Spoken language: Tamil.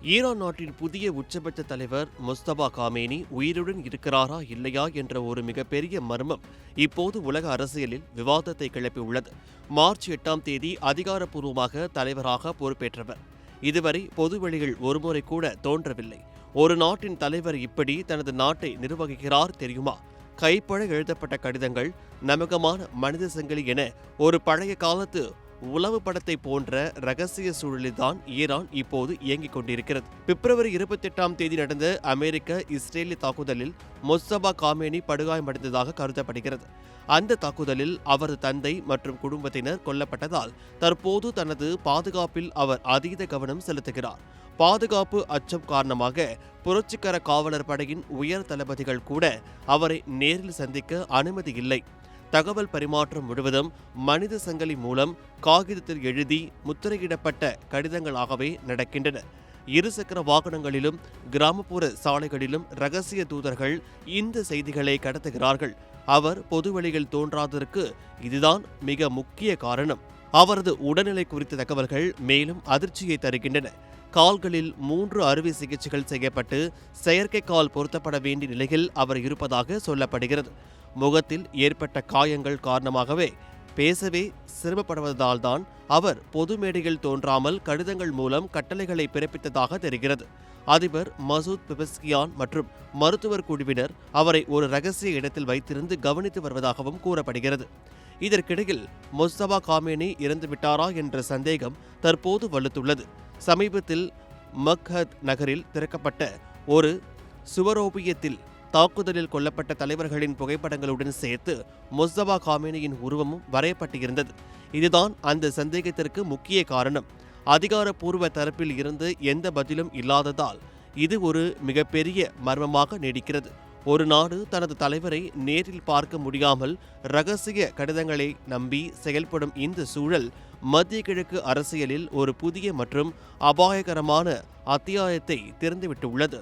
ஈரான் நாட்டின் புதிய உச்சபட்ச தலைவர் முஸ்தபா காமேனி உயிருடன் இருக்கிறாரா இல்லையா என்ற ஒரு மிகப்பெரிய மர்மம் இப்போது உலக அரசியலில் விவாதத்தை கிளப்பியுள்ளது. மார்ச் 8ஆம் தேதி அதிகாரப்பூர்வமாக தலைவராக பொறுப்பேற்றவர். இதுவரை பொதுவெளியில் ஒருமுறை கூட தோன்றவில்லை. ஒரு நாட்டின் தலைவர் இப்படி தனது நாட்டை நிர்வகிக்கிறார் தெரியுமா? கைப்பட எழுதப்பட்ட கடிதங்கள், நம்பகமான மனித சங்கிலி என ஒரு பழைய காலத்து உளவு படத்தை போன்ற ரகசிய சூழலில்தான் ஈரான் இப்போது இயங்கிக் கொண்டிருக்கிறது. பிப்ரவரி 28ஆம் தேதி நடந்த அமெரிக்க இஸ்ரேலிய தாக்குதலில் முஸ்தபா காமேனி படுகாயமடைந்ததாக கருதப்படுகிறது. அந்த தாக்குதலில் அவரது தந்தை மற்றும் குடும்பத்தினர் கொல்லப்பட்டதால் தற்போது தனது பாதுகாப்பில் அவர் அதீத கவனம் செலுத்துகிறார். பாதுகாப்பு அச்சம் காரணமாக புரட்சிகர காவலர் படையின் உயர் தளபதிகள் கூட அவரை நேரில் சந்திக்க அனுமதி இல்லை. தகவல் பரிமாற்றம் முழுவதும் மனித சங்கிலி மூலம் காகிதத்தில் எழுதி முத்திரையிடப்பட்ட கடிதங்களாகவே நடக்கின்றன. இருசக்கர வாகனங்களிலும் கிராமப்புற சாலைகளிலும் ரகசிய தூதர்கள் இந்த செய்திகளை கடத்துகிறார்கள். அவர் பொதுவெளியில் தோன்றாததற்கு இதுதான் மிக முக்கிய காரணம். அவரது உடல்நிலை குறித்த தகவல்கள் மேலும் அதிர்ச்சியை தருகின்றன. கால்களில் 3 அறுவை சிகிச்சைகள் செய்யப்பட்டு செயற்கை கால் பொருத்தப்பட வேண்டிய நிலையில் அவர் இருப்பதாக சொல்லப்படுகிறது. முகத்தில் ஏற்பட்ட காயங்கள் காரணமாகவே பேசவே சிரமப்படுவதால்தான் அவர் பொது மேடையில் தோன்றாமல் கடிதங்கள் மூலம் கட்டளைகளை பிறப்பித்ததாக தெரிகிறது. அதிபர் மசூத் பெபஸ்கியான் மற்றும் மருத்துவர் குழுவினர் அவரை ஒரு ரகசிய இடத்தில் வைத்திருந்து கவனித்து வருவதாகவும் கூறப்படுகிறது. இதற்கிடையில் முஸ்தபா காமேனி இறந்துவிட்டாரா என்ற சந்தேகம் தற்போது வலுத்துள்ளது. சமீபத்தில் மக்ஹத் நகரில் திறக்கப்பட்ட ஒரு சுவரோவியத்தில் தாக்குதலில் கொல்லப்பட்ட தலைவர்களின் புகைப்படங்களுடன் சேர்த்து முஸ்தபா காமேனியின் உருவமும் வரையப்பட்டிருந்தது. இதுதான் அந்த சந்தேகத்திற்கு முக்கிய காரணம். அதிகாரப்பூர்வ தரப்பில் இருந்து எந்த பதிலும் இல்லாததால் இது ஒரு மிகப்பெரிய மர்மமாக நீடிக்கிறது. ஒரு நாடு தனது தலைவரை நேரில் பார்க்க முடியாமல் ரகசிய கடிதங்களை நம்பி செயல்படும் இந்த சூழல் மத்திய கிழக்கு அரசியலில் ஒரு புதிய மற்றும் அபாயகரமான அத்தியாயத்தை திறந்துவிட்டுள்ளது.